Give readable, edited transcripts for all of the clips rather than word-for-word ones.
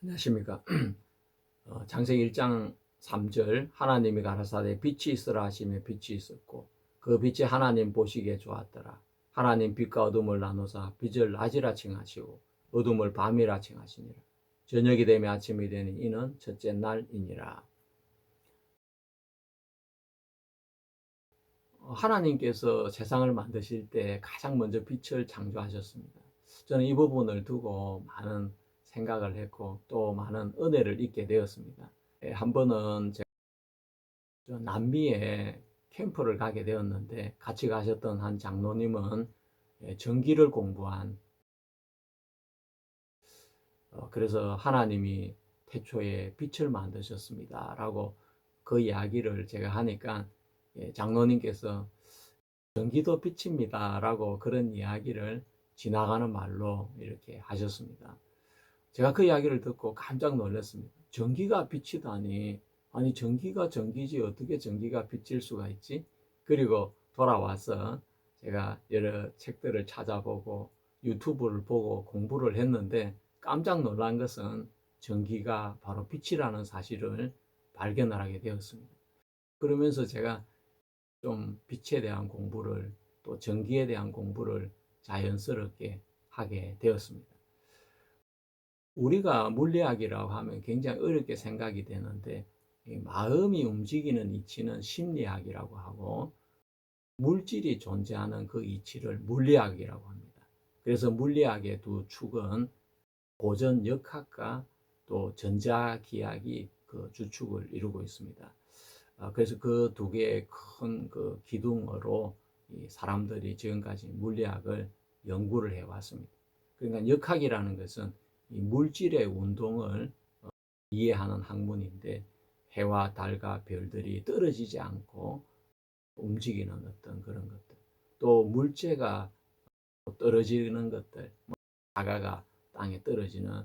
안녕하십니까. 창세기 1장 3절 하나님이 가라사대 빛이 있으라 하시며 빛이 있었고 그 빛이 하나님 보시기에 좋았더라. 하나님 빛과 어둠을 나누사 빛을 낮이라 칭하시고 어둠을 밤이라 칭하시니라. 저녁이 되며 아침이 되니 이는 첫째 날이니라. 하나님께서 세상을 만드실 때 가장 먼저 빛을 창조하셨습니다. 저는 이 부분을 두고 많은 생각을 했고 또 많은 은혜를 잊게 되었습니다. 한 번은 제가 남미에 캠프를 가게 되었는데 같이 가셨던 한 장로님은 전기를 공부한 그래서 하나님이 태초에 빛을 만드셨습니다 라고 그 이야기를 제가 하니까 장로님께서 전기도 빛입니다 라고 그런 이야기를 지나가는 말로 이렇게 하셨습니다. 제가 그 이야기를 듣고 깜짝 놀랐습니다. 전기가 빛이다니, 아니 전기가 전기지 어떻게 전기가 빛일 수가 있지? 그리고 돌아와서 제가 여러 책들을 찾아보고 유튜브를 보고 공부를 했는데 깜짝 놀란 것은 전기가 바로 빛이라는 사실을 발견을 하게 되었습니다. 그러면서 제가 좀 빛에 대한 공부를 또 전기에 대한 공부를 자연스럽게 하게 되었습니다. 우리가 물리학이라고 하면 굉장히 어렵게 생각이 되는데 마음이 움직이는 이치는 심리학이라고 하고 물질이 존재하는 그 이치를 물리학이라고 합니다. 그래서 물리학의 두 축은 고전 역학과 또 전자기학이 그 주축을 이루고 있습니다. 그래서 그 두 개의 큰 그 기둥으로 이 사람들이 지금까지 물리학을 연구를 해왔습니다. 그러니까 역학이라는 것은 이 물질의 운동을 이해하는 학문인데 해와 달과 별들이 떨어지지 않고 움직이는 어떤 그런 것들, 또 물체가 떨어지는 것들, 사과가 땅에 떨어지는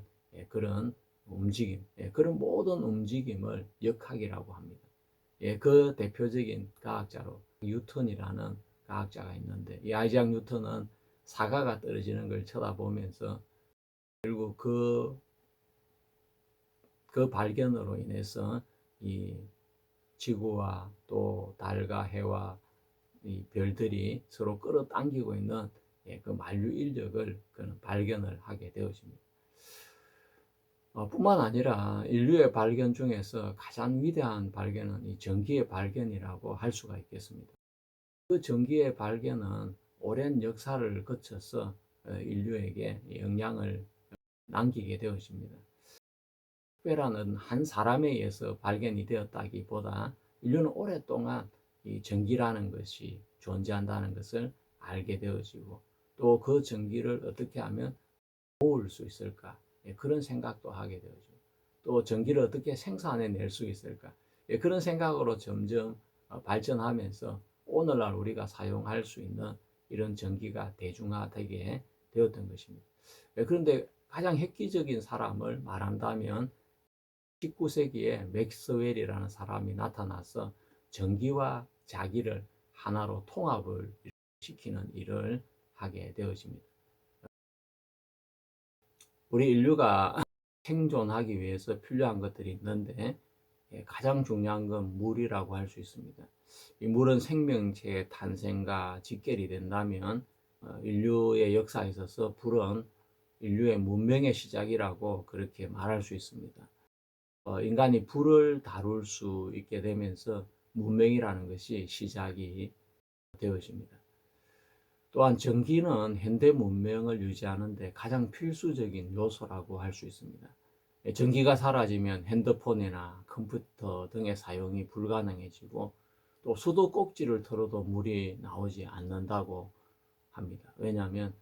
그런 움직임, 그런 모든 움직임을 역학이라고 합니다. 그 대표적인 과학자로 뉴턴이라는 과학자가 있는데 이 아이작 뉴턴은 사과가 떨어지는 걸 쳐다보면서 결국 그 발견으로 인해서 이 지구와 또 달과 해와 이 별들이 서로 끌어당기고 있는 그 만류 인력을 그는 발견을 하게 되어집니다. 뿐만 아니라 인류의 발견 중에서 가장 위대한 발견은 이 전기의 발견이라고 할 수가 있겠습니다. 그 전기의 발견은 오랜 역사를 거쳐서 인류에게 영향을 남기게 되어집니다. 특별한 한 사람에 의해서 발견이 되었다기보다 인류는 오랫동안 이 전기라는 것이 존재한다는 것을 알게 되어지고 또 그 전기를 어떻게 하면 모을 수 있을까 그런 생각도 하게 되어지고 또 전기를 어떻게 생산해낼 수 있을까 그런 생각으로 점점 발전하면서 오늘날 우리가 사용할 수 있는 이런 전기가 대중화되게 되었던 것입니다. 그런데 가장 획기적인 사람을 말한다면 19세기에 맥스웰이라는 사람이 나타나서 전기와 자기를 하나로 통합을 시키는 일을 하게 되어집니다. 우리 인류가 생존하기 위해서 필요한 것들이 있는데 가장 중요한 건 물이라고 할 수 있습니다. 이 물은 생명체의 탄생과 직결이 된다면 인류의 역사에 있어서 불은 인류의 문명의 시작이라고 그렇게 말할 수 있습니다. 인간이 불을 다룰 수 있게 되면서 문명이라는 것이 시작이 되어집니다. 또한 전기는 현대 문명을 유지하는데 가장 필수적인 요소라고 할 수 있습니다. 전기가 사라지면 핸드폰이나 컴퓨터 등의 사용이 불가능해지고 또 수도꼭지를 털어도 물이 나오지 않는다고 합니다. 왜냐하면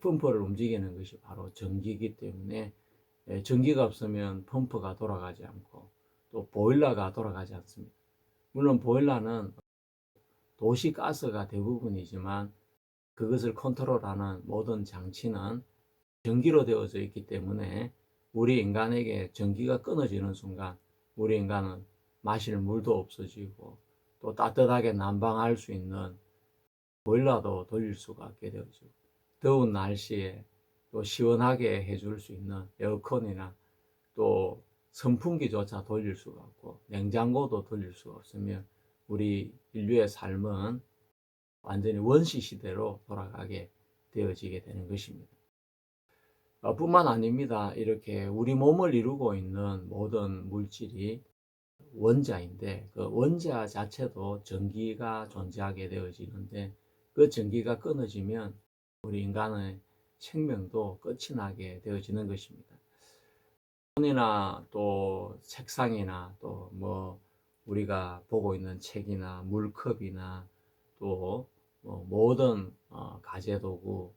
펌프를 움직이는 것이 바로 전기이기 때문에 전기가 없으면 펌프가 돌아가지 않고 또 보일러가 돌아가지 않습니다. 물론 보일러는 도시 가스가 대부분이지만 그것을 컨트롤하는 모든 장치는 전기로 되어져 있기 때문에 우리 인간에게 전기가 끊어지는 순간 우리 인간은 마실 물도 없어지고 또 따뜻하게 난방할 수 있는 보일러도 돌릴 수가 없게 되어지고 더운 날씨에 또 시원하게 해줄 수 있는 에어컨이나 또 선풍기조차 돌릴 수가 없고 냉장고도 돌릴 수가 없으면 우리 인류의 삶은 완전히 원시 시대로 돌아가게 되어지게 되는 것입니다. 뿐만 아닙니다. 이렇게 우리 몸을 이루고 있는 모든 물질이 원자인데 그 원자 자체도 전기가 존재하게 되어지는데 그 전기가 끊어지면 우리 인간의 생명도 끝이 나게 되어지는 것입니다. 폰이나 또 책상이나 또 뭐 우리가 보고 있는 책이나 물컵이나 또 뭐 모든 가재도구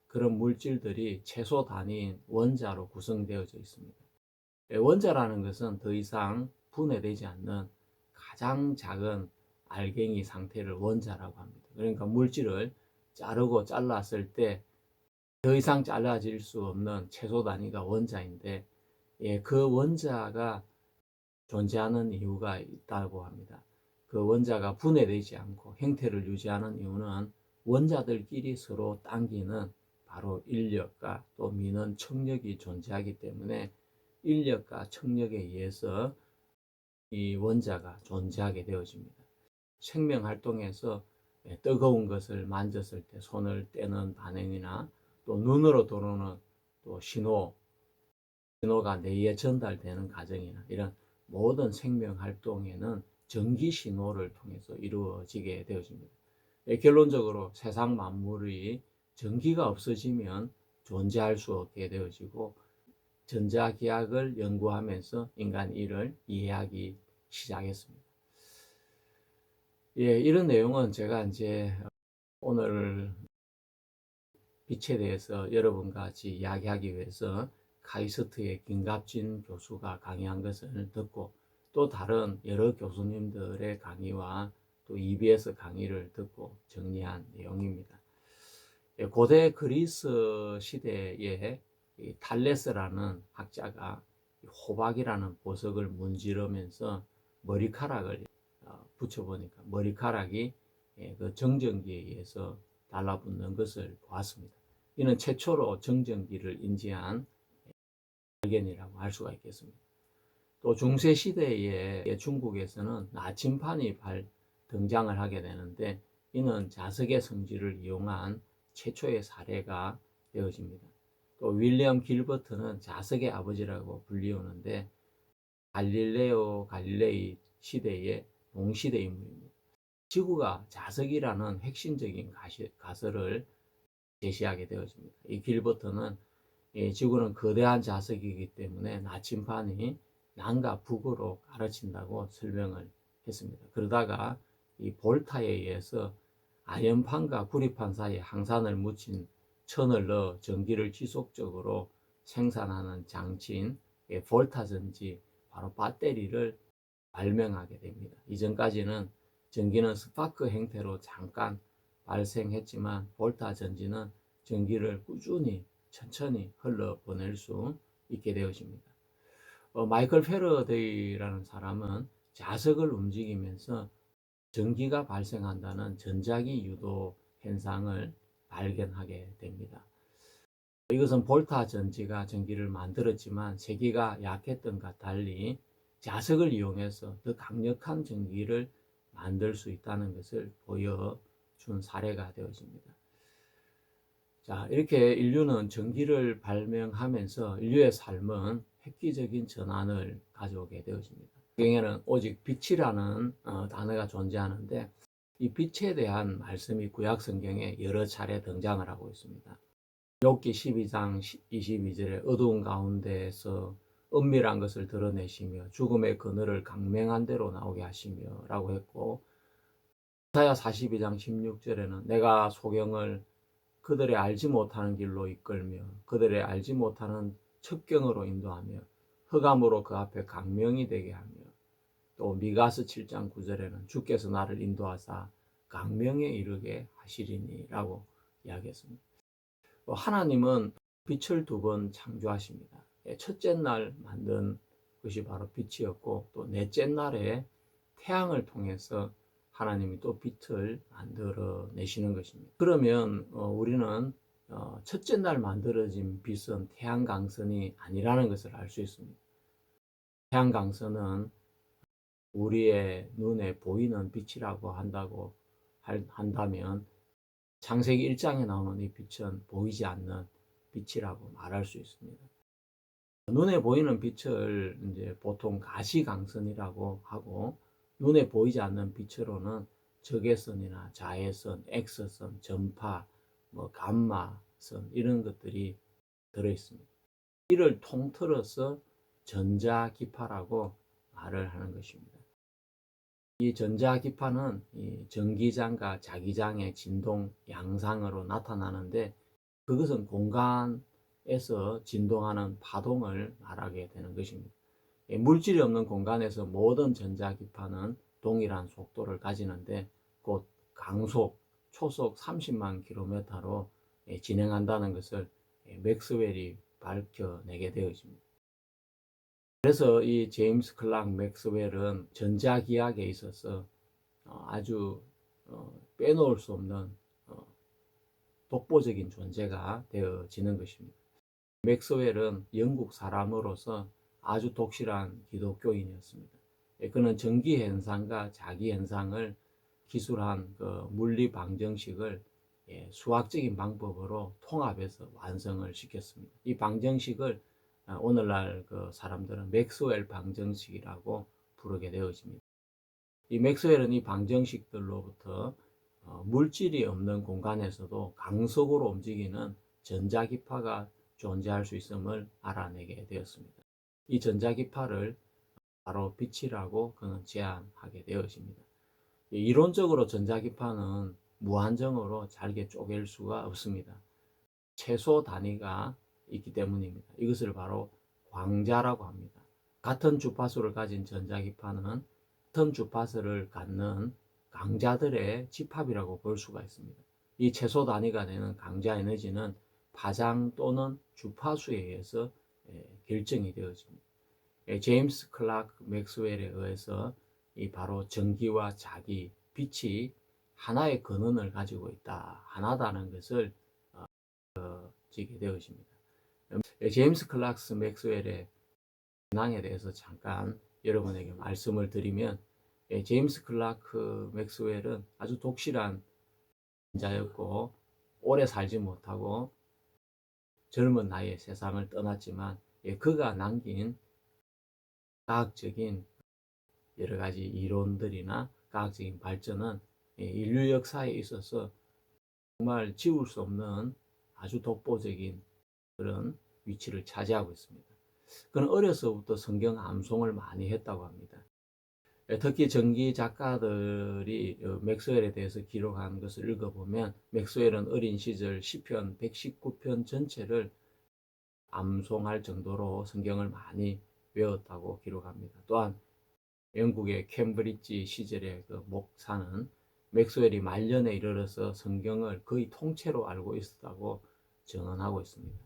그런 물질들이 최소 단위인 원자로 구성되어져 있습니다. 원자라는 것은 더 이상 분해되지 않는 가장 작은 알갱이 상태를 원자라고 합니다. 그러니까 물질을 자르고 잘랐을 때 더 이상 잘라질 수 없는 최소 단위가 원자인데 그 원자가 존재하는 이유가 있다고 합니다. 그 원자가 분해되지 않고 형태를 유지하는 이유는 원자들끼리 서로 당기는 바로 인력과 또 미는 청력이 존재하기 때문에 인력과 청력에 의해서 이 원자가 존재하게 되어집니다. 생명 활동에서 뜨거운 것을 만졌을 때 손을 떼는 반응이나 또 눈으로 들어오는 또 신호가 뇌에 전달되는 과정이나 이런 모든 생명 활동에는 전기 신호를 통해서 이루어지게 되어집니다. 결론적으로 세상 만물이 전기가 없어지면 존재할 수 없게 되어지고 전자기학을 연구하면서 인간 이를 이해하기 시작했습니다. 이런 내용은 제가 이제 오늘 빛에 대해서 여러분과 같이 이야기하기 위해서 카이스트의 김갑진 교수가 강의한 것을 듣고 또 다른 여러 교수님들의 강의와 또 EBS 강의를 듣고 정리한 내용입니다. 고대 그리스 시대에 탈레스라는 학자가 호박이라는 보석을 문지르면서 머리카락을 붙여보니까 머리카락이 그 정전기에 의해서 달라붙는 것을 보았습니다. 이는 최초로 정전기를 인지한 발견이라고 할 수가 있겠습니다. 또 중세 시대에 중국에서는 나침판이 등장을 하게 되는데 이는 자석의 성질을 이용한 최초의 사례가 되어집니다. 또 윌리엄 길버트는 자석의 아버지라고 불리우는데 갈릴레오 갈릴레이 시대의 동시대 인물입니다. 지구가 자석이라는 핵심적인 가설을 제시하게 되어집니다. 이 길버트는 지구는 거대한 자석이기 때문에 나침판이 남과 북으로 가르친다고 설명을 했습니다. 그러다가 이 볼타에 의해서 아연판과 구리판 사이에 항산을 묻힌 천을 넣어 전기를 지속적으로 생산하는 장치인 볼타 전지, 바로 배터리를 발명하게 됩니다. 이전까지는 전기는 스파크 형태로 잠깐 발생했지만 볼타 전지는 전기를 꾸준히 천천히 흘러보낼 수 있게 되어집니다. 마이클 패러데이라는 사람은 자석을 움직이면서 전기가 발생한다는 전자기 유도 현상을 발견하게 됩니다. 이것은 볼타 전지가 전기를 만들었지만 세기가 약했던 것과 달리 자석을 이용해서 더 강력한 전기를 만들 수 있다는 것을 보여준 사례가 되어집니다. 자, 이렇게 인류는 전기를 발명하면서 인류의 삶은 획기적인 전환을 가져오게 되어집니다. 성경에는 오직 빛이라는 단어가 존재하는데 이 빛에 대한 말씀이 구약 성경에 여러 차례 등장을 하고 있습니다. 욥기 12장 22절에 어두운 가운데에서 은밀한 것을 드러내시며 죽음의 그늘을 강맹한 대로 나오게 하시며 라고 했고, 이사야 42장 16절에는 내가 소경을 그들의 알지 못하는 길로 이끌며 그들의 알지 못하는 첩경으로 인도하며 흑암으로 그 앞에 강명이 되게 하며, 또 미가스 7장 9절에는 주께서 나를 인도하사 강명에 이르게 하시리니 라고 이야기했습니다. 하나님은 빛을 두 번 창조하십니다. 첫째 날 만든 것이 바로 빛이었고 또 넷째 날에 태양을 통해서 하나님이 또 빛을 만들어 내시는 것입니다. 그러면 우리는 첫째 날 만들어진 빛은 태양광선이 아니라는 것을 알 수 있습니다. 태양광선은 우리의 눈에 보이는 빛이라고 한다면 창세기 1장에 나오는 이 빛은 보이지 않는 빛이라고 말할 수 있습니다. 눈에 보이는 빛을 이제 보통 가시광선이라고 하고, 눈에 보이지 않는 빛으로는 적외선이나 자외선, X선, 전파, 감마선 이런 것들이 들어 있습니다. 이를 통틀어서 전자기파라고 말을 하는 것입니다. 이 전자기파는 이 전기장과 자기장의 진동 양상으로 나타나는데, 그것은 공간에서 진동하는 파동을 말하게 되는 것입니다. 물질이 없는 공간에서 모든 전자기파는 동일한 속도를 가지는데, 곧 강속, 초속 30만 킬로미터로 진행한다는 것을 맥스웰이 밝혀내게 되어집니다. 그래서 이 제임스 클락 맥스웰은 전자기학에 있어서 아주 빼놓을 수 없는 독보적인 존재가 되어지는 것입니다. 맥스웰은 영국 사람으로서 아주 독실한 기독교인이었습니다. 그는 전기현상과 자기현상을 기술한 그 물리 방정식을 수학적인 방법으로 통합해서 완성을 시켰습니다. 이 방정식을 오늘날 그 사람들은 맥스웰 방정식이라고 부르게 되어집니다. 이 맥스웰은 이 방정식들로부터 물질이 없는 공간에서도 강속으로 움직이는 전자기파가 존재할 수 있음을 알아내게 되었습니다. 이 전자기파를 바로 빛이라고 그는 제안하게 되어집니다. 이론적으로 전자기파는 무한정으로 잘게 쪼갤 수가 없습니다. 최소 단위가 있기 때문입니다. 이것을 바로 광자라고 합니다. 같은 주파수를 가진 전자기파는 같은 주파수를 갖는 강자들의 집합이라고 볼 수가 있습니다. 이 최소 단위가 되는 강자 에너지는 파장 또는 주파수에 의해서 결정이 되어집니다. 제임스 클락 맥스웰에 의해서 이 바로 전기와 자기, 빛이 하나의 근원을 가지고 있다, 하나다는 것을 지게 되어집니다. 제임스 클락스 맥스웰의 근황에 대해서 잠깐 여러분에게 말씀을 드리면, 제임스 클라크 맥스웰은 아주 독실한 자였고 오래 살지 못하고 젊은 나이에 세상을 떠났지만, 그가 남긴 과학적인 여러 가지 이론들이나 과학적인 발전은 인류 역사에 있어서 정말 지울 수 없는 아주 독보적인 그런 위치를 차지하고 있습니다. 그는 어려서부터 성경 암송을 많이 했다고 합니다. 특히 전기 작가들이 맥스웰에 대해서 기록한 것을 읽어보면, 맥스웰은 어린 시절 시편 119편 전체를 암송할 정도로 성경을 많이 외웠다고 기록합니다. 또한 영국의 캠브리지 시절의 그 목사는 맥스웰이 말년에 이르러서 성경을 거의 통째로 알고 있었다고 증언하고 있습니다.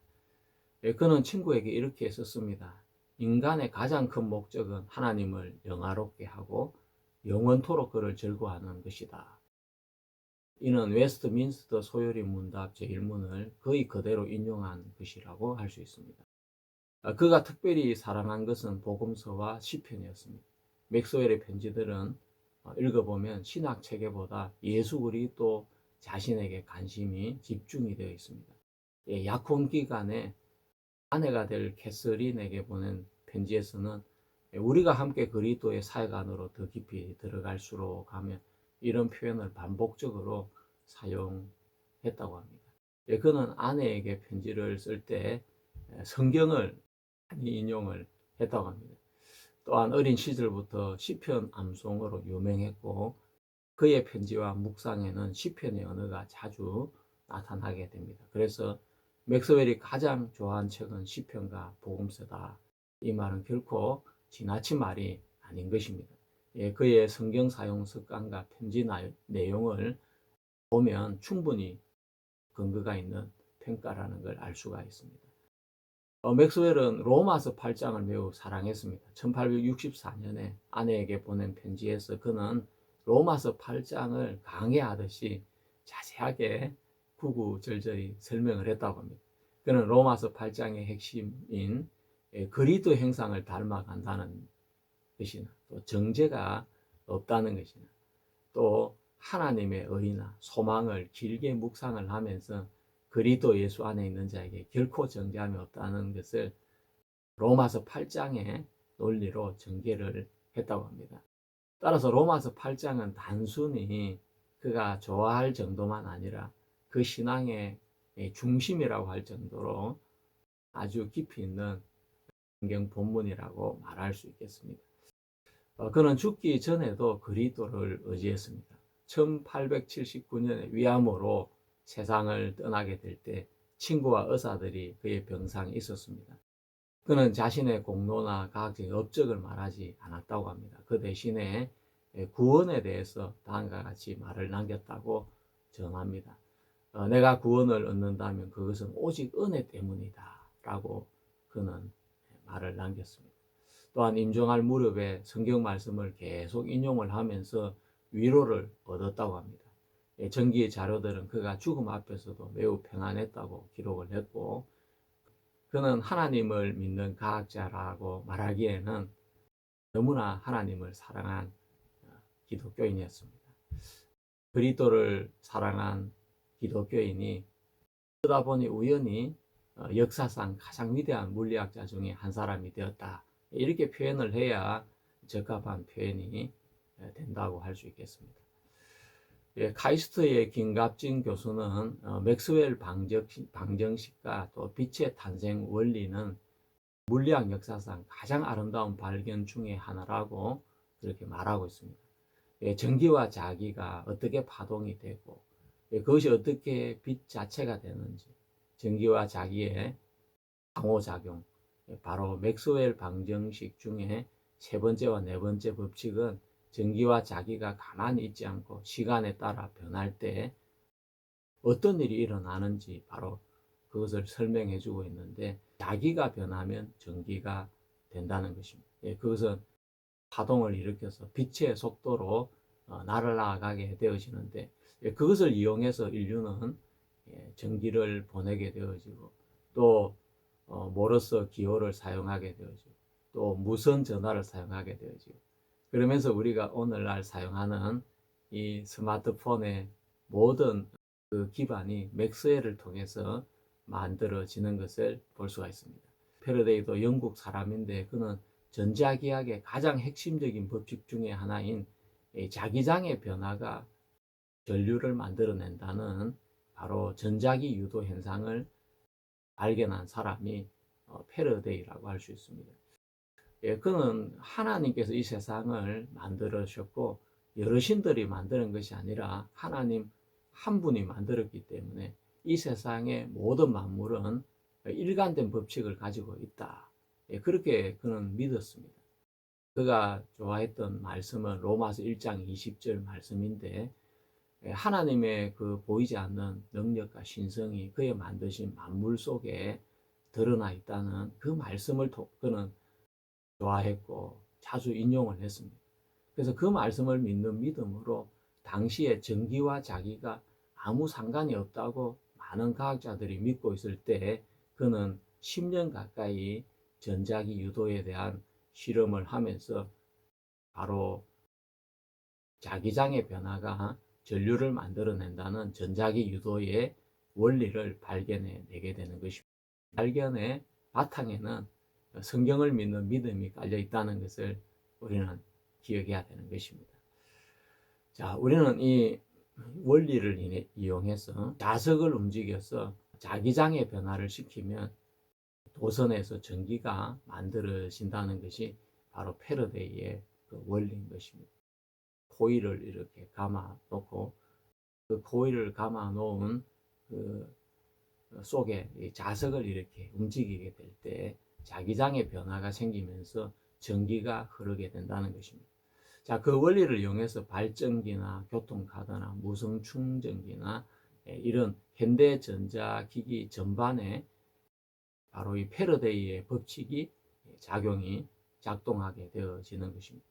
그는 친구에게 이렇게 썼습니다. 인간의 가장 큰 목적은 하나님을 영화롭게 하고 영원토록 그를 즐거워하는 것이다. 이는 웨스트민스터 소요리 문답 제1문을 거의 그대로 인용한 것이라고 할 수 있습니다. 그가 특별히 사랑한 것은 복음서와 시편이었습니다. 맥스웰의 편지들은 읽어보면 신학 체계보다 예수 그리스도 자신에게 관심이 집중이 되어 있습니다. 약혼 기간에 아내가 될 캐서린에게 보낸 편지에서는 우리가 함께 그리스도의 사역 안으로 더 깊이 들어갈수록 하며 이런 표현을 반복적으로 사용했다고 합니다. 그는 아내에게 편지를 쓸 때 성경을 많이 인용을 했다고 합니다. 또한 어린 시절부터 시편 암송으로 유명했고, 그의 편지와 묵상에는 시편의 언어가 자주 나타나게 됩니다. 그래서 맥스웰이 가장 좋아한 책은 시편과 복음서다. 이 말은 결코 지나친 말이 아닌 것입니다. 그의 성경 사용 습관과 편지 내용을 보면 충분히 근거가 있는 평가라는 걸 알 수가 있습니다. 맥스웰은 로마서 8장을 매우 사랑했습니다. 1864년에 아내에게 보낸 편지에서 그는 로마서 8장을 강해하듯이 자세하게 구구절절히 설명을 했다고 합니다. 그는 로마서 8장의 핵심인 그리스도 형상을 닮아간다는 것이나 또 정죄가 없다는 것이나 또 하나님의 의나 소망을 길게 묵상을 하면서 그리스도 예수 안에 있는 자에게 결코 정죄함이 없다는 것을 로마서 8장의 논리로 전개를 했다고 합니다. 따라서 로마서 8장은 단순히 그가 좋아할 정도만 아니라 그 신앙의 중심이라고 할 정도로 아주 깊이 있는 성경 본문이라고 말할 수 있겠습니다. 그는 죽기 전에도 그리스도를 의지했습니다. 1879년에 위암으로 세상을 떠나게 될 때 친구와 의사들이 그의 병상에 있었습니다. 그는 자신의 공로나 과학적인 업적을 말하지 않았다고 합니다. 그 대신에 구원에 대해서 다음과 같이 말을 남겼다고 전합니다. 내가 구원을 얻는다면 그것은 오직 은혜 때문이다 라고 그는 말을 남겼습니다. 또한 임종할 무렵에 성경 말씀을 계속 인용을 하면서 위로를 얻었다고 합니다. 전기의 자료들은 그가 죽음 앞에서도 매우 평안했다고 기록을 했고, 그는 하나님을 믿는 과학자라고 말하기에는 너무나 하나님을 사랑한 기독교인이었습니다. 그리스도를 사랑한 기독교인이 그러다 보니 우연히 역사상 가장 위대한 물리학자 중에 한 사람이 되었다. 이렇게 표현을 해야 적합한 표현이 된다고 할 수 있겠습니다. 카이스트의 김갑진 교수는 맥스웰 방정식과 또 빛의 탄생 원리는 물리학 역사상 가장 아름다운 발견 중의 하나라고 그렇게 말하고 있습니다. 전기와 자기가 어떻게 파동이 되고 그것이 어떻게 빛 자체가 되는지, 전기와 자기의 상호작용, 바로 맥스웰 방정식 중에 세 번째와 네 번째 법칙은 전기와 자기가 가만히 있지 않고 시간에 따라 변할 때 어떤 일이 일어나는지 바로 그것을 설명해 주고 있는데, 자기가 변하면 전기가 된다는 것입니다. 그것은 파동을 일으켜서 빛의 속도로 날아가게 되어지는데, 그것을 이용해서 인류는 전기를 보내게 되어지고 또 모르스 기호를 사용하게 되어지고 또 무선 전화를 사용하게 되어지고, 그러면서 우리가 오늘날 사용하는 이 스마트폰의 모든 그 기반이 맥스웰을 통해서 만들어지는 것을 볼 수가 있습니다. 패러데이도 영국 사람인데 그는 전자기학의 가장 핵심적인 법칙 중에 하나인 자기장의 변화가 전류를 만들어낸다는 바로 전자기 유도 현상을 발견한 사람이 패러데이라고 할 수 있습니다. 그는 하나님께서 이 세상을 만들으셨고 여러 신들이 만드는 것이 아니라 하나님 한 분이 만들었기 때문에 이 세상의 모든 만물은 일관된 법칙을 가지고 있다. 그렇게 그는 믿었습니다. 그가 좋아했던 말씀은 로마서 1장 20절 말씀인데, 하나님의 그 보이지 않는 능력과 신성이 그의 만드신 만물 속에 드러나 있다는 그 말씀을 그는 좋아했고 자주 인용을 했습니다. 그래서 그 말씀을 믿는 믿음으로 당시에 전기와 자기가 아무 상관이 없다고 많은 과학자들이 믿고 있을 때 그는 10년 가까이 전자기 유도에 대한 실험을 하면서 바로 자기장의 변화가 전류를 만들어낸다는 전자기 유도의 원리를 발견해내게 되는 것입니다. 발견의 바탕에는 성경을 믿는 믿음이 깔려 있다는 것을 우리는 기억해야 되는 것입니다. 자, 우리는 이 원리를 이용해서 자석을 움직여서 자기장의 변화를 시키면 도선에서 전기가 만들어진다는 것이 바로 패러데이의 그 원리인 것입니다. 코일을 이렇게 감아 놓고 그 코일을 감아 놓은 그 속에 자석을 이렇게 움직이게 될 때 자기장의 변화가 생기면서 전기가 흐르게 된다는 것입니다. 자, 그 원리를 이용해서 발전기나 교통카드나 무선 충전기나 이런 현대 전자기기 전반에 바로 이 패러데이의 법칙이 작동하게 되어지는 것입니다.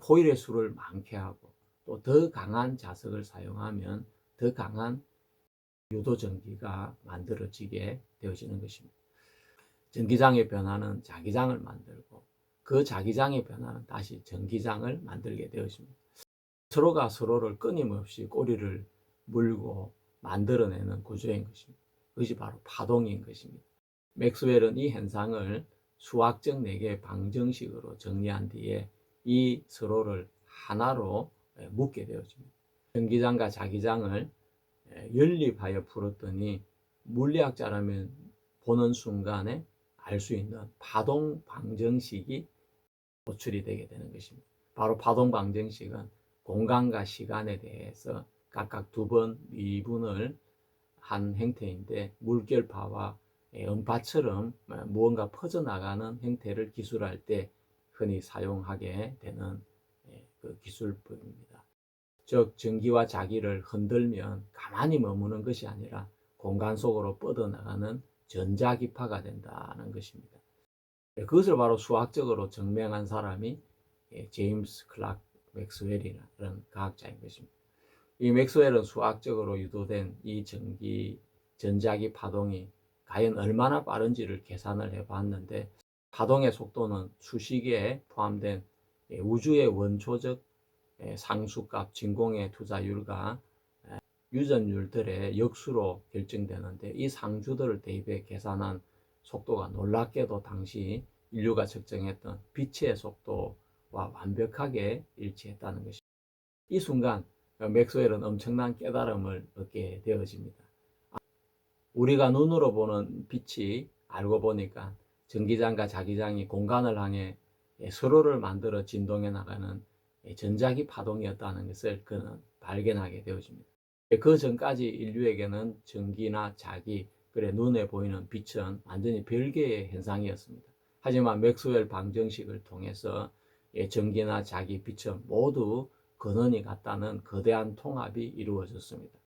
코일의 수를 많게 하고 또 더 강한 자석을 사용하면 더 강한 유도전기가 만들어지게 되어지는 것입니다. 전기장의 변화는 자기장을 만들고 그 자기장의 변화는 다시 전기장을 만들게 되어집니다. 서로가 서로를 끊임없이 꼬리를 물고 만들어내는 구조인 것입니다. 그것이 바로 파동인 것입니다. 맥스웰은 이 현상을 수학적 4개의 방정식으로 정리한 뒤에 이 서로를 하나로 묶게 되어집니다. 전기장과 자기장을 연립하여 풀었더니 물리학자라면 보는 순간에 알 수 있는 파동 방정식이 도출이 되게 되는 것입니다. 바로 파동 방정식은 공간과 시간에 대해서 각각 2번 미분을 한 형태인데 물결파와 음파처럼 무언가 퍼져나가는 형태를 기술할 때 흔히 사용하게 되는 그 기술법입니다. 즉 전기와 자기를 흔들면 가만히 머무는 것이 아니라 공간 속으로 뻗어나가는 전자기파가 된다는 것입니다. 그것을 바로 수학적으로 증명한 사람이 제임스 클락 맥스웰이라는 과학자인 것입니다. 이 맥스웰은 수학적으로 유도된 이 전자기 파동이 과연 얼마나 빠른지를 계산을 해봤는데 파동의 속도는 수식에 포함된 우주의 원초적 상수값 진공의 투자율과 유전율들의 역수로 결정되는데 이 상수들을 대입해 계산한 속도가 놀랍게도 당시 인류가 측정했던 빛의 속도와 완벽하게 일치했다는 것입니다. 이 순간 맥스웰은 엄청난 깨달음을 얻게 되어집니다. 우리가 눈으로 보는 빛이 알고 보니까 전기장과 자기장이 공간을 향해 서로를 만들어 진동해 나가는 전자기 파동이었다는 것을 그는 발견하게 되어집니다. 그 전까지 인류에게는 전기나 자기, 그래 눈에 보이는 빛은 완전히 별개의 현상이었습니다. 하지만 맥스웰 방정식을 통해서 전기나 자기, 빛은 모두 근원이 같다는 거대한 통합이 이루어졌습니다.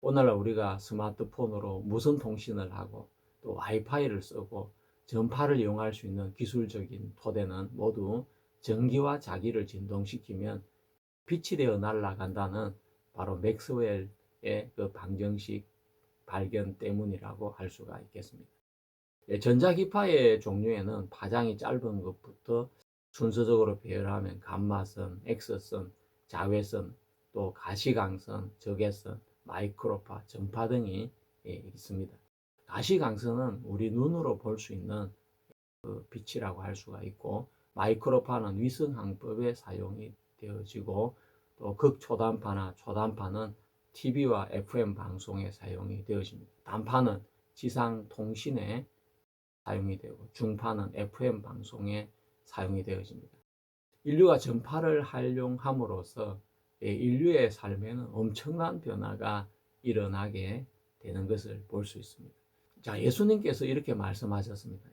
오늘날 우리가 스마트폰으로 무선 통신을 하고 또 와이파이를 쓰고 전파를 이용할 수 있는 기술적인 토대는 모두 전기와 자기를 진동시키면 빛이 되어 날아간다는 바로 맥스웰의 그 방정식 발견 때문이라고 할 수가 있겠습니다. 전자기파의 종류에는 파장이 짧은 것부터 순서적으로 배열하면 감마선, X선, 자외선, 또 가시광선, 적외선, 마이크로파, 전파 등이 있습니다. 가시광선은 우리 눈으로 볼 수 있는 그 빛이라고 할 수가 있고 마이크로파는 위성항법에 사용이 되어지고 또 극초단파나 초단파는 TV와 FM 방송에 사용이 되어집니다. 단파는 지상 통신에 사용이 되고 중파는 FM 방송에 사용이 되어집니다. 인류가 전파를 활용함으로써 인류의 삶에는 엄청난 변화가 일어나게 되는 것을 볼 수 있습니다. 자, 예수님께서 이렇게 말씀하셨습니다.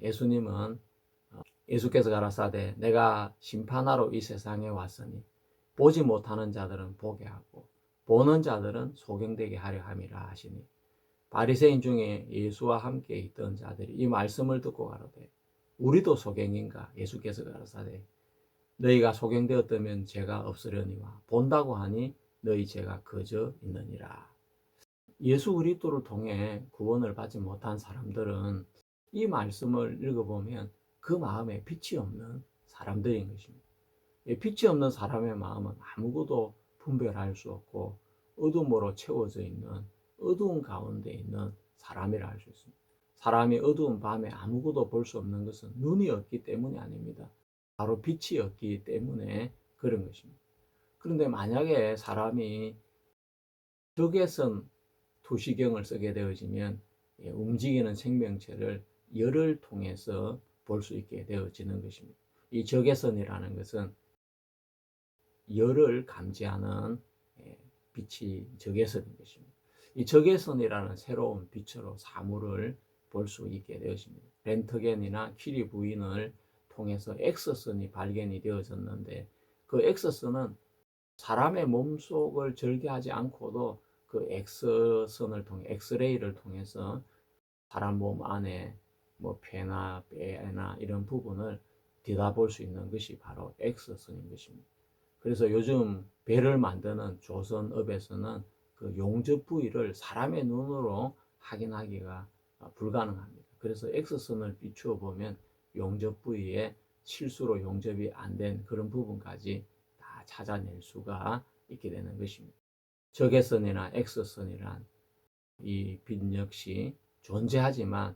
예수께서 가라사대 내가 심판하러 이 세상에 왔으니 보지 못하는 자들은 보게 하고 보는 자들은 소경되게 하려 함이라 하시니 바리새인 중에 예수와 함께 있던 자들이 이 말씀을 듣고 가로되 우리도 소경인가? 예수께서 가라사대 너희가 소경되었다면 죄가 없으려니와 본다고 하니 너희 죄가 거저 있느니라. 예수 그리스도를 통해 구원을 받지 못한 사람들은 이 말씀을 읽어보면 그 마음에 빛이 없는 사람들인 것입니다. 빛이 없는 사람의 마음은 아무것도 분별할 수 없고 어둠으로 채워져 있는 어두운 가운데 있는 사람이라 할 수 있습니다. 사람이 어두운 밤에 아무것도 볼 수 없는 것은 눈이 없기 때문이 아닙니다. 바로 빛이 없기 때문에 그런 것입니다. 그런데 만약에 사람이 적외선 투시경을 쓰게 되어지면 움직이는 생명체를 열을 통해서 볼 수 있게 되어지는 것입니다. 이 적외선이라는 것은 열을 감지하는 빛이 적외선인 것입니다. 이 적외선이라는 새로운 빛으로 사물을 볼 수 있게 되었습니다. 렌트겐이나 키리 부인을 통해서 X선이 발견이 되어졌는데 그 X선은 사람의 몸속을 절개하지 않고도 그 X선을 통해 엑스레이를 통해서 사람 몸 안에 뭐 폐나 뼈나 이런 부분을 들여다볼 수 있는 것이 바로 X선인 것입니다. 그래서 요즘 배를 만드는 조선업에서는 그 그 용접 부위를 사람의 눈으로 확인하기가 불가능합니다. 그래서 X선을 비추어 보면 용접 부위에 실수로 용접이 안 된 그런 부분까지 다 찾아낼 수가 있게 되는 것입니다. 적외선이나 X선이란 이 빛 역시 존재하지만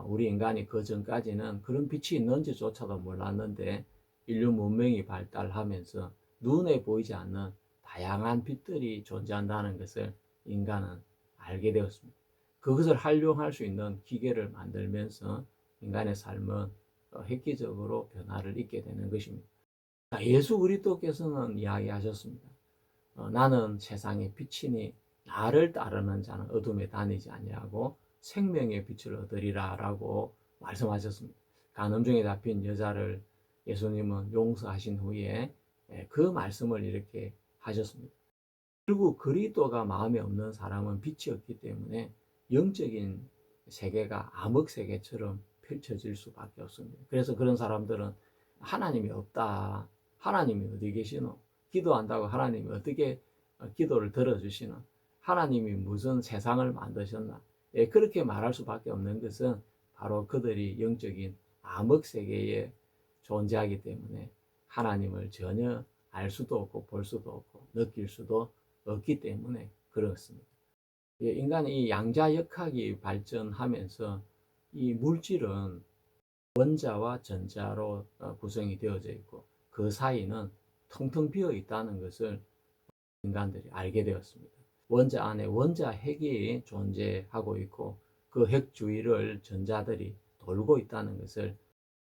우리 인간이 그 전까지는 그런 빛이 있는지조차도 몰랐는데 인류 문명이 발달하면서 눈에 보이지 않는 다양한 빛들이 존재한다는 것을 인간은 알게 되었습니다. 그것을 활용할 수 있는 기계를 만들면서 인간의 삶은 획기적으로 변화를 있게 되는 것입니다. 예수 그리스도께서는 이야기하셨습니다. 나는 세상의 빛이니 나를 따르는 자는 어둠에 다니지 아니하고 생명의 빛을 얻으리라 라고 말씀하셨습니다. 간음중에 잡힌 여자를 예수님은 용서하신 후에 그 말씀을 이렇게 하셨습니다. 결국 그리스도가 마음에 없는 사람은 빛이 없기 때문에 영적인 세계가 암흑 세계처럼 펼쳐질 수밖에 없습니다. 그래서 그런 사람들은 하나님이 없다. 하나님이 어디 계시노? 기도한다고 하나님이 어떻게 기도를 들어주시노? 하나님이 무슨 세상을 만드셨나? 그렇게 말할 수밖에 없는 것은 바로 그들이 영적인 암흑 세계에 존재하기 때문에 하나님을 전혀 알 수도 없고 볼 수도 없고 느낄 수도 없기 때문에 그렇습니다. 인간이 이 양자역학이 발전하면서 이 물질은 원자와 전자로 구성이 되어져 있고 그 사이는 텅텅 비어 있다는 것을 인간들이 알게 되었습니다. 원자 안에 원자 핵이 존재하고 있고 그 핵 주위를 전자들이 돌고 있다는 것을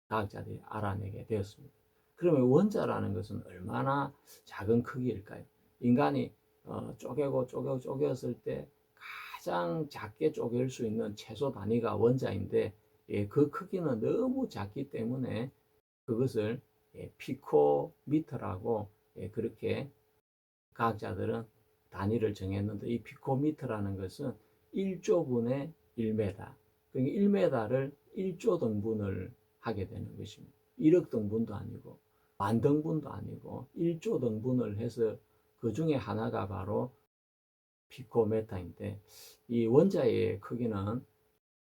과학자들이 알아내게 되었습니다. 그러면 원자라는 것은 얼마나 작은 크기일까요? 인간이 쪼개고 쪼개었을 때 가장 작게 쪼갤 수 있는 최소 단위가 원자인데 그 크기는 너무 작기 때문에 그것을 피코미터라고 그렇게 과학자들은 단위를 정했는데 이 피코미터라는 것은 1조분의 1m, 그러니까 1m를 1조 등분을 하게 되는 것입니다. 1억 등분도 아니고 만 등분도 아니고 1조 등분을 해서 그 중에 하나가 바로 피코메타인데 이 원자의 크기는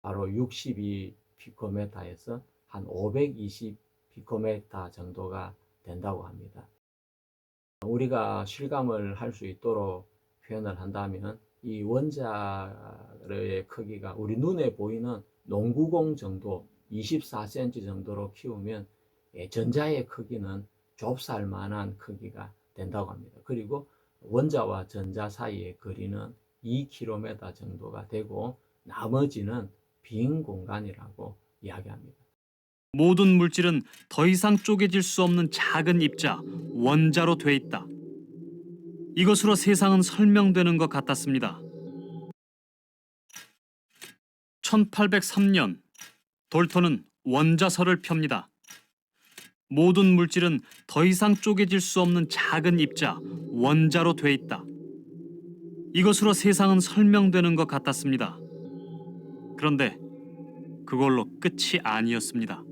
바로 62 피코메타에서 한 520 피코메타 정도가 된다고 합니다. 우리가 실감을 할 수 있도록 표현을 한다면 이 원자의 크기가 우리 눈에 보이는 농구공 정도 24cm 정도로 키우면 전자의 크기는 좁쌀만한 크기가 된다고 합니다. 그리고 원자와 전자 사이의 거리는 2km 정도가 되고 나머지는 빈 공간이라고 이야기합니다. 모든 물질은 더 이상 쪼개질 수 없는 작은 입자, 원자로 돼 있다. 이것으로 세상은 설명되는 것 같았습니다. 1803년 돌턴은 원자설을 펴니다. 모든 물질은 더 이상 쪼개질 수 없는 작은 입자, 원자로 돼 있다. 이것으로 세상은 설명되는 것 같았습니다. 그런데 그걸로 끝이 아니었습니다.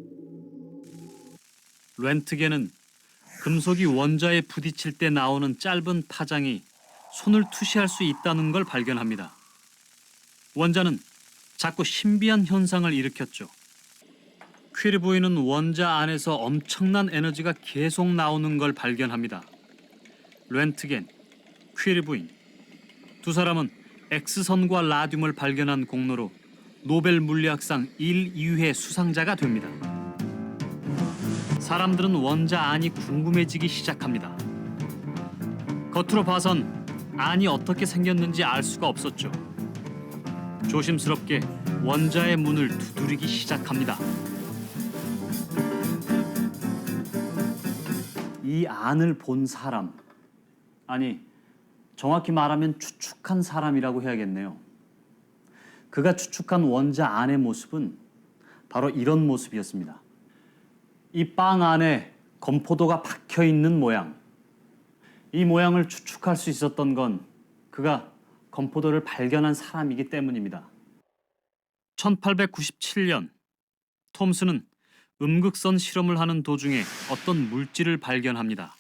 렌트겐은 금속이 원자에 부딪힐 때 나오는 짧은 파장이 손을 투시할 수 있다는 걸 발견합니다. 원자는 자꾸 신비한 현상을 일으켰죠. 퀴리 부인은 원자 안에서 엄청난 에너지가 계속 나오는 걸 발견합니다. 렌트겐, 퀴리 부인 두 사람은 X선과 라듐을 발견한 공로로 노벨 물리학상 1, 2회 수상자가 됩니다. 사람들은 원자 안이 궁금해지기 시작합니다. 겉으로 봐선 안이 어떻게 생겼는지 알 수가 없었죠. 조심스럽게 원자의 문을 두드리기 시작합니다. 이 안을 본 사람, 아니 정확히 말하면 추측한 사람이라고 해야겠네요. 그가 추측한 원자 안의 모습은 바로 이런 모습이었습니다. 이 빵 안에 건포도가 박혀 있는 모양. 이 모양을 추측할 수 있었던 건 그가 건포도를 발견한 사람이기 때문입니다. 1897년 톰스는 음극선 실험을 하는 도중에 어떤 물질을 발견합니다.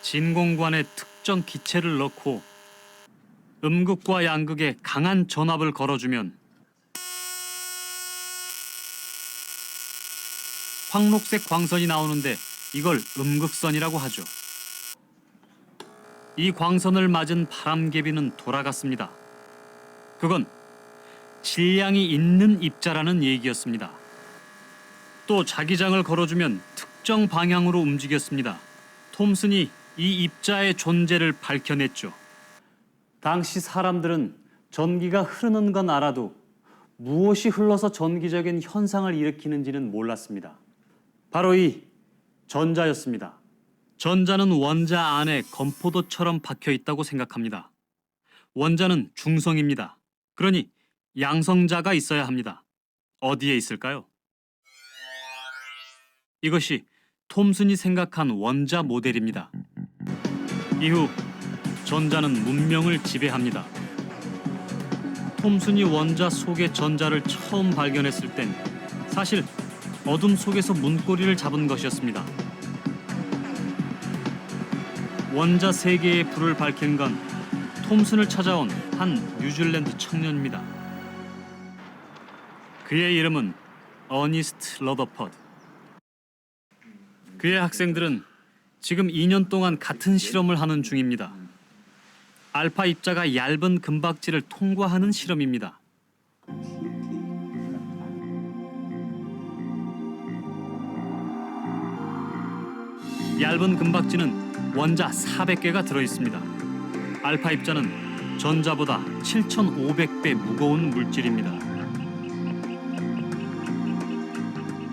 진공관에 특정 기체를 넣고 음극과 양극에 강한 전압을 걸어주면 황록색 광선이 나오는데 이걸 음극선이라고 하죠. 이 광선을 맞은 바람개비는 돌아갔습니다. 그건 질량이 있는 입자라는 얘기였습니다. 또 자기장을 걸어주면 특정 방향으로 움직였습니다. 톰슨이 이 입자의 존재를 밝혀냈죠. 당시 사람들은 전기가 흐르는 건 알아도 무엇이 흘러서 전기적인 현상을 일으키는지는 몰랐습니다. 바로 이 전자였습니다. 전자는 원자 안에 건포도처럼 박혀 있다고 생각합니다. 원자는 중성입니다. 그러니 양성자가 있어야 합니다. 어디에 있을까요? 이것이 톰슨이 생각한 원자 모델입니다. 이후 전자는 문명을 지배합니다. 톰슨이 원자 속의 전자를 처음 발견했을 땐 사실 어둠 속에서 문고리를 잡은 것이었습니다. 원자 세계의 불을 밝힌 건 톰슨을 찾아온 한 뉴질랜드 청년입니다. 그의 이름은 어니스트 러더퍼드. 그의 학생들은 지금 2년 동안 같은 실험을 하는 중입니다. 알파 입자가 얇은 금박지를 통과하는 실험입니다. 얇은 금박지는 원자 400개가 들어있습니다. 알파 입자는 전자보다 7,500배 무거운 물질입니다.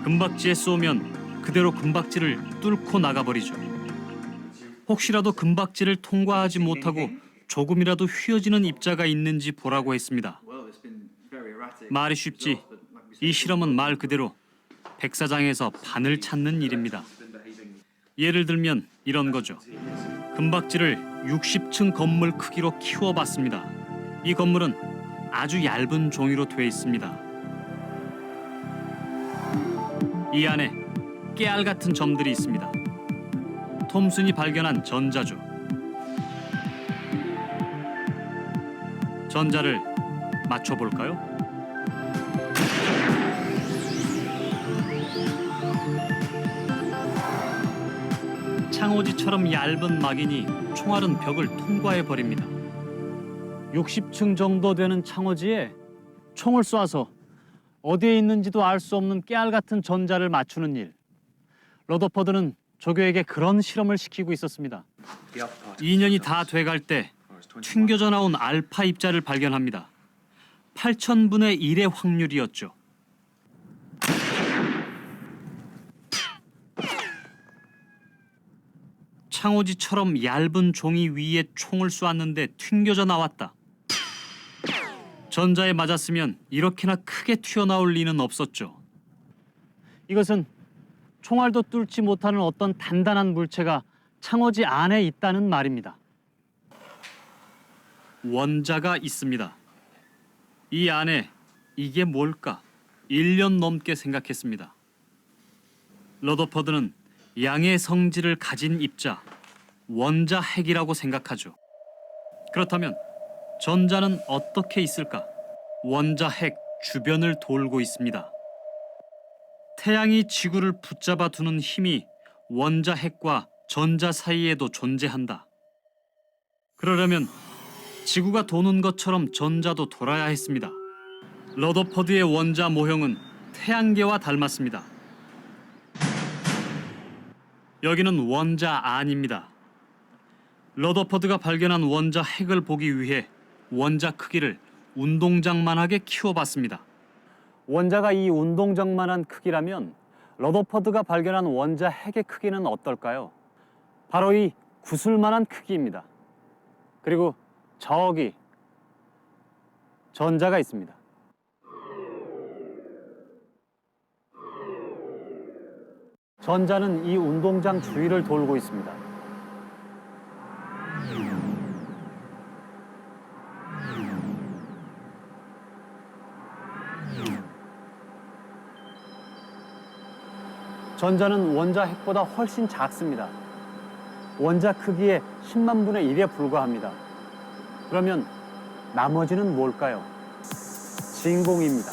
금박지에 쏘면 그대로 금박지를 뚫고 나가버리죠. 혹시라도 금박지를 통과하지 못하고 조금이라도 휘어지는 입자가 있는지 보라고 했습니다. 말이 쉽지 이 실험은 말 그대로 백사장에서 바늘 찾는 일입니다. 예를 들면 이런 거죠. 금박지를 60층 건물 크기로 키워봤습니다. 이 건물은 아주 얇은 종이로 되어 있습니다. 이 안에 깨알 같은 점들이 있습니다. 톰슨이 발견한 전자죠. 전자를 맞춰볼까요? 창호지처럼 얇은 막인이 총알은 벽을 통과해버립니다. 60층 정도 되는 창호지에 총을 쏴서 어디에 있는지도 알 수 없는 깨알 같은 전자를 맞추는 일. 러더퍼드는 조교에게 그런 실험을 시키고 있었습니다. 2년이 다 돼갈 때 튕겨져 나온 알파 입자를 발견합니다. 8,000분의 1의 확률이었죠. 창호지처럼 얇은 종이 위에 총을 쏘았는데 튕겨져 나왔다. 전자에 맞았으면 이렇게나 크게 튀어나올 리는 없었죠. 이것은 총알도 뚫지 못하는 어떤 단단한 물체가 창호지 안에 있다는 말입니다. 원자가 있습니다. 이 안에 이게 뭘까? 1년 넘게 생각했습니다. 러더퍼드는 양의 성질을 가진 입자, 원자 핵이라고 생각하죠. 그렇다면 전자는 어떻게 있을까? 원자 핵 주변을 돌고 있습니다. 태양이 지구를 붙잡아 두는 힘이 원자 핵과 전자 사이에도 존재한다. 그러려면 지구가 도는 것처럼 전자도 돌아야 했습니다. 러더퍼드의 원자 모형은 태양계와 닮았습니다. 여기는 원자 안입니다. 러더퍼드가 발견한 원자 핵을 보기 위해 원자 크기를 운동장만하게 키워봤습니다. 원자가 이 운동장만한 크기라면 러더퍼드가 발견한 원자 핵의 크기는 어떨까요? 바로 이 구슬만한 크기입니다. 그리고 저기 전자가 있습니다. 전자는 이 운동장 주위를 돌고 있습니다. 전자는 원자 핵보다 훨씬 작습니다. 원자 크기의 10만 분의 1에 불과합니다. 그러면 나머지는 뭘까요? 진공입니다.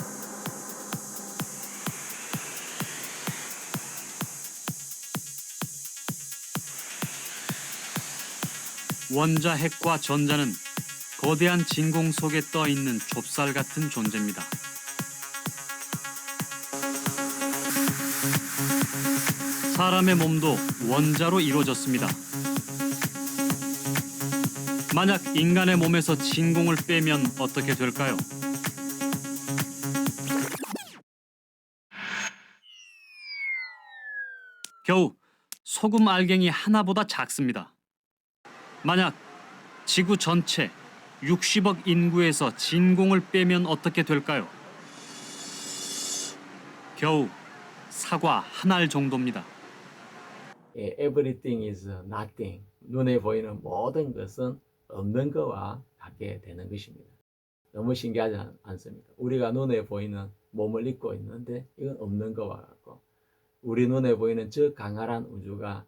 원자 핵과 전자는 거대한 진공 속에 떠 있는 좁쌀 같은 존재입니다. 사람의 몸도 원자로 이루어졌습니다. 만약 인간의 몸에서 진공을 빼면 어떻게 될까요? 겨우 소금 알갱이 하나보다 작습니다. 만약 지구 전체 60억 인구에서 진공을 빼면 어떻게 될까요? 겨우 사과 한 알 정도입니다. Everything is nothing. 눈에 보이는 모든 것은 없는 것과 같게 되는 것입니다. 너무 신기하지 않습니까? 우리가 눈에 보이는 몸을 입고 있는데 이건 없는 것과 같고, 우리 눈에 보이는 저 강렬한 우주가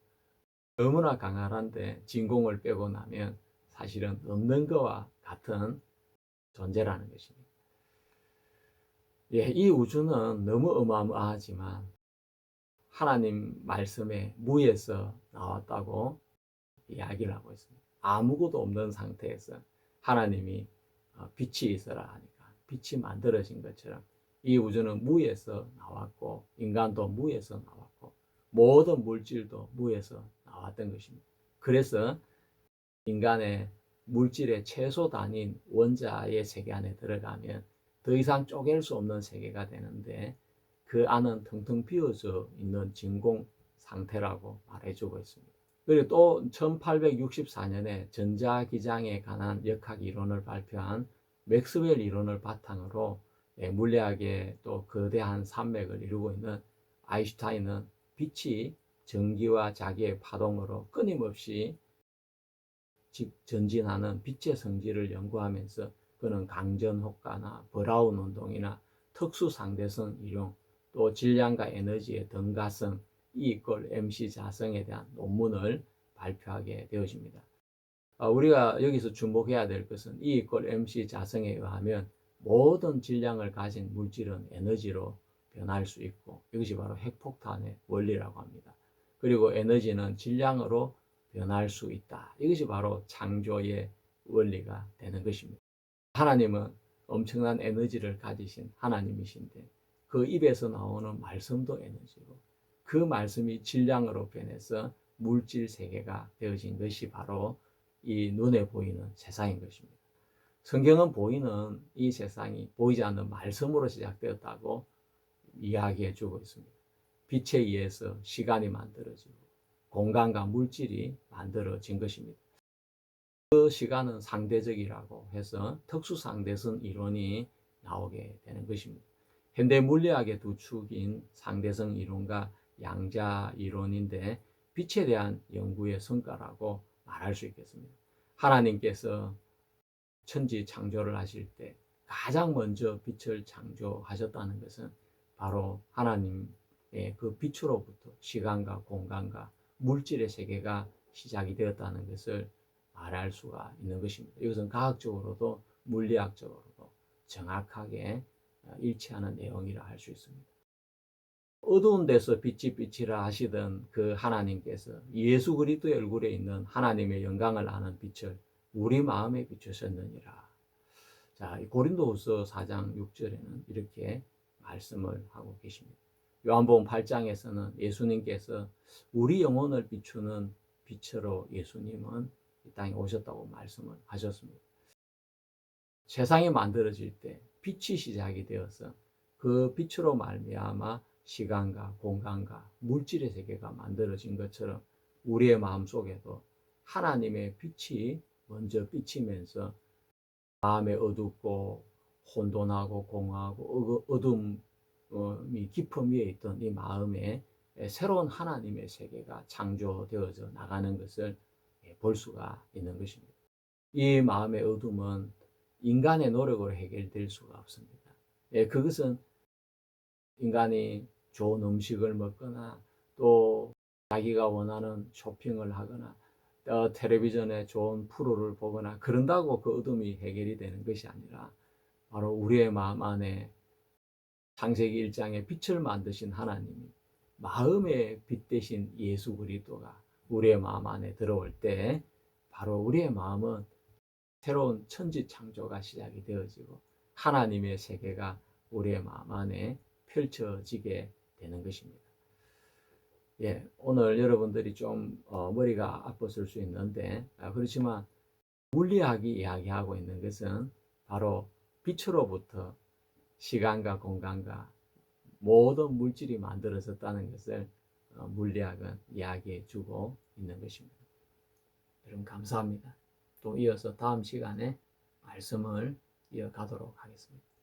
너무나 강렬한데 진공을 빼고 나면 사실은 없는 것과 같은 존재라는 것입니다. 이 우주는 너무 어마어마하지만 하나님 말씀에 무에서 나왔다고 이야기를 하고 있습니다. 아무것도 없는 상태에서 하나님이 빛이 있어라 하니까 빛이 만들어진 것처럼 이 우주는 무에서 나왔고, 인간도 무에서 나왔고, 모든 물질도 무에서 나왔던 것입니다. 그래서 인간의 물질의 최소 단위인 원자의 세계 안에 들어가면 더 이상 쪼갤 수 없는 세계가 되는데, 그 안은 텅텅 비어져 있는 진공 상태라고 말해주고 있습니다. 그리고 또 1864년에 전자기장에 관한 역학 이론을 발표한 맥스웰 이론을 바탕으로 물리학의 또 거대한 산맥을 이루고 있는 아인슈타인은 빛이 전기와 자기의 파동으로 끊임없이 전진하는 빛의 성질을 연구하면서 그는 강전 효과나 브라운 운동이나 특수 상대성 이론, 또 질량과 에너지의 등가성, E=mc 자성에 대한 논문을 발표하게 되어집니다. 우리가 여기서 주목해야 될 것은 E=mc 자성에 의하면 모든 질량을 가진 물질은 에너지로 변할 수 있고, 이것이 바로 핵폭탄의 원리라고 합니다. 그리고 에너지는 질량으로 변할 수 있다. 이것이 바로 창조의 원리가 되는 것입니다. 하나님은 엄청난 에너지를 가지신 하나님이신데, 그 입에서 나오는 말씀도 에너지고, 그 말씀이 질량으로 변해서 물질 세계가 되어진 것이 바로 이 눈에 보이는 세상인 것입니다. 성경은 보이는 이 세상이 보이지 않는 말씀으로 시작되었다고 이야기해 주고 있습니다. 빛에 의해서 시간이 만들어지고 공간과 물질이 만들어진 것입니다. 그 시간은 상대적이라고 해서 특수상대성 이론이 나오게 되는 것입니다. 현대 물리학의 두 축인 상대성 이론과 양자 이론인데, 빛에 대한 연구의 성과라고 말할 수 있겠습니다. 하나님께서 천지 창조를 하실 때 가장 먼저 빛을 창조하셨다는 것은 바로 하나님의 그 빛으로부터 시간과 공간과 물질의 세계가 시작이 되었다는 것을 말할 수가 있는 것입니다. 이것은 과학적으로도 물리학적으로도 정확하게 일치하는 내용이라 할 수 있습니다. 어두운 데서 빛이 빛이라 하시던 그 하나님께서 예수 그리스도의 얼굴에 있는 하나님의 영광을 아는 빛을 우리 마음에 비추셨느니라. 자, 고린도후서 4장 6절에는 이렇게 말씀을 하고 계십니다. 요한복음 8장에서는 예수님께서 우리 영혼을 비추는 빛으로 예수님은 이 땅에 오셨다고 말씀을 하셨습니다. 세상이 만들어질 때 빛이 시작이 되어서 그 빛으로 말미암아 시간과 공간과 물질의 세계가 만들어진 것처럼 우리의 마음속에도 하나님의 빛이 먼저 비치면서 마음에 어둡고 혼돈하고 공허하고 어둠이 깊음 위에 있던 이 마음에 새로운 하나님의 세계가 창조되어져 나가는 것을 볼 수가 있는 것입니다. 이 마음의 어둠은 인간의 노력으로 해결될 수가 없습니다. 그것은 인간이 좋은 음식을 먹거나 또 자기가 원하는 쇼핑을 하거나 텔레비전에 좋은 프로를 보거나 그런다고 그 어둠이 해결이 되는 것이 아니라 바로 우리의 마음 안에 창세기 1장에 빛을 만드신 하나님이 마음의 빛 대신 예수 그리스도가 우리의 마음 안에 들어올 때 바로 우리의 마음은 새로운 천지 창조가 시작이 되어지고 하나님의 세계가 우리의 마음 안에 펼쳐지게 되는 것입니다. 예, 오늘 여러분들이 좀 머리가 아팠을 수 있는데 그렇지만 물리학이 이야기하고 있는 것은 바로 빛으로부터 시간과 공간과 모든 물질이 만들어졌다는 것을 물리학은 이야기해 주고 있는 것입니다. 여러분 감사합니다. 또 이어서 다음 시간에 말씀을 이어가도록 하겠습니다.